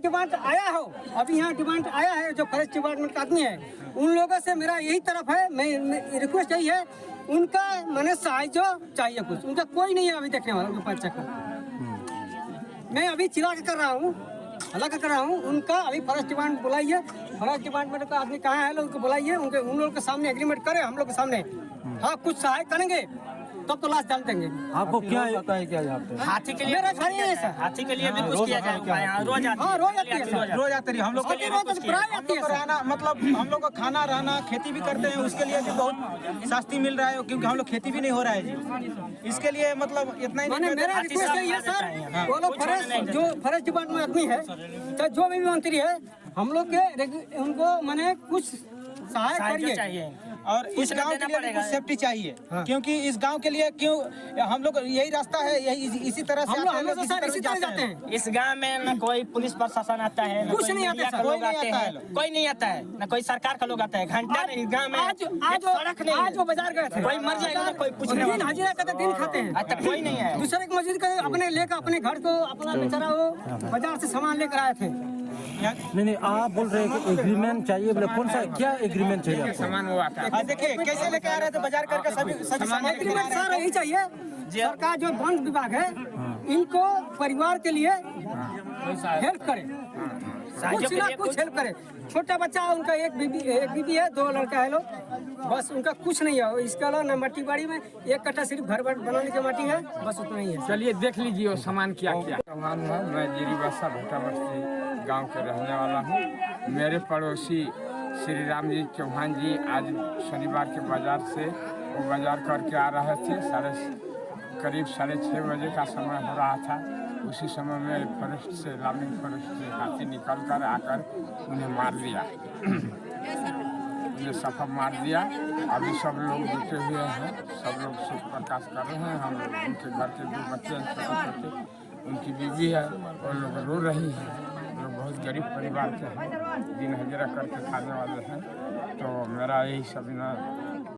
Department आया हो, अभी यहाँ डिपार्टमेंट आया है जो फॉरेस्ट डिपार्टमेंट का आदमी है, उन लोगों से मेरा यही तरफ है, मैं रिक्वेस्ट यही है, उनका मैंने साइज चाहिए कुछ, उनका कोई नहीं है अभी देखने वाला उनके पास चक्कर। मैं अभी चिल्ला के कर रहा हूँ, हल्ला कर रहा हूँ, उनका अभी फॉरेस्ट डिपार्टमेंट बुलाइए, फॉरेस्ट डिपार्टमेंट का आदमी कहाँ है लोग उनको बुलाइए, उनके उन लोगों के सामने एग्रीमेंट करें, हम लोग के सामने, हाँ कुछ सहाय करेंगे तब तो लाश डाल देंगे। आपको क्या होता है क्या यहाँ पे? हाथी के लिए मेरा घर ही है सर, हाथी के लिए भी कुछ किया जाएगा यहाँ रोज आती है। हाँ रोज आती है सर, रोज आते रही हम लोग रोज प्राय आती है सर। रहना मतलब हम लोग का खाना रहना खेती भी करते हैं, उसके लिए भी बहुत सस्ती मिल रहा है क्योंकि हम लोग खेती भी नहीं हो रहा है जी। इसके लिए मतलब इतना ही मैंने मेरा रिक्वेस्ट यही है सर, वो लोग फॉरेस्ट जो फॉरेस्ट डिपार्टमेंट आदमी है चाहे जो भी मंत्री है, हम लोग के उनको मैंने कुछ सहाय करिए और इस गांव के लिए कुछ सेफ्टी चाहिए। हाँ। क्योंकि इस गांव के लिए क्यों हम लोग यही रास्ता है, यही इसी तरह से इसी तरह जाते हैं। इस गांव में न कोई पुलिस प्रशासन आता है, कुछ नहीं आता है, लोग आते हैं, कोई नहीं आता है, न कोई सरकार का लोग आता है। घंटा नहीं गांव में आज वो बाजार गए थे, कोई मर जाएगा कोई कुछ नहीं, दिन हाजिरा करते दिन खाते हैं, आज तक कोई नहीं है। दूसरे की मस्जिद का अपने लेकर अपने घर को अपना बेचारा वो बाजार से सामान लेकर आए थे। नहीं आप बोल रहे हैं कि एग्रीमेंट चाहिए, बोले कौन सा क्या एग्रीमेंट चाहिए? सामान वो आता है, देखिए कैसे लेके आ रहे थे बाजार करके सभी सामान एग्रीमेंट सर यही चाहिए, सरकार जो वन विभाग है इनको परिवार के लिए हेल्प करे, कुछ ना कुछ हेल्प करे। छोटा बच्चा उनका एक बीबी है, 2 लड़का है लोग, बस उनका कुछ नहीं है। इसके अलावा न मट्टी बाड़ी में 1 कट्टा सिर्फ घर बनाने की मट्टी है, बस उतना ही है। चलिए देख लीजिए वो सामान क्या क्या सामान है। मैं जीरीबासा भट्टाबस्ती गांव के रहने वाला हूं। मेरे पड़ोसी श्री राम जी चौहान जी आज शनिवार के बाजार से वो बाजार करके आ रहे थे, करीब 6:30 बजे का समय हो रहा था। उसी समय में फॉरेस्ट से लामिंग फॉरेस्ट से हाथी निकल कर आकर उन्हें मार दिया, उन्हें सफा मार दिया। अभी सब लोग जुटे हुए हैं, सब लोग सुख प्रकाश कर रहे हैं। हम लोग उनके घर के 2 बच्चे हैं छोटे, उनकी बीवी है, वो लोग रो रही है। लोग बहुत गरीब परिवार के हैं, दिन हजरा करके खाने वाले हैं। तो मेरा यही सब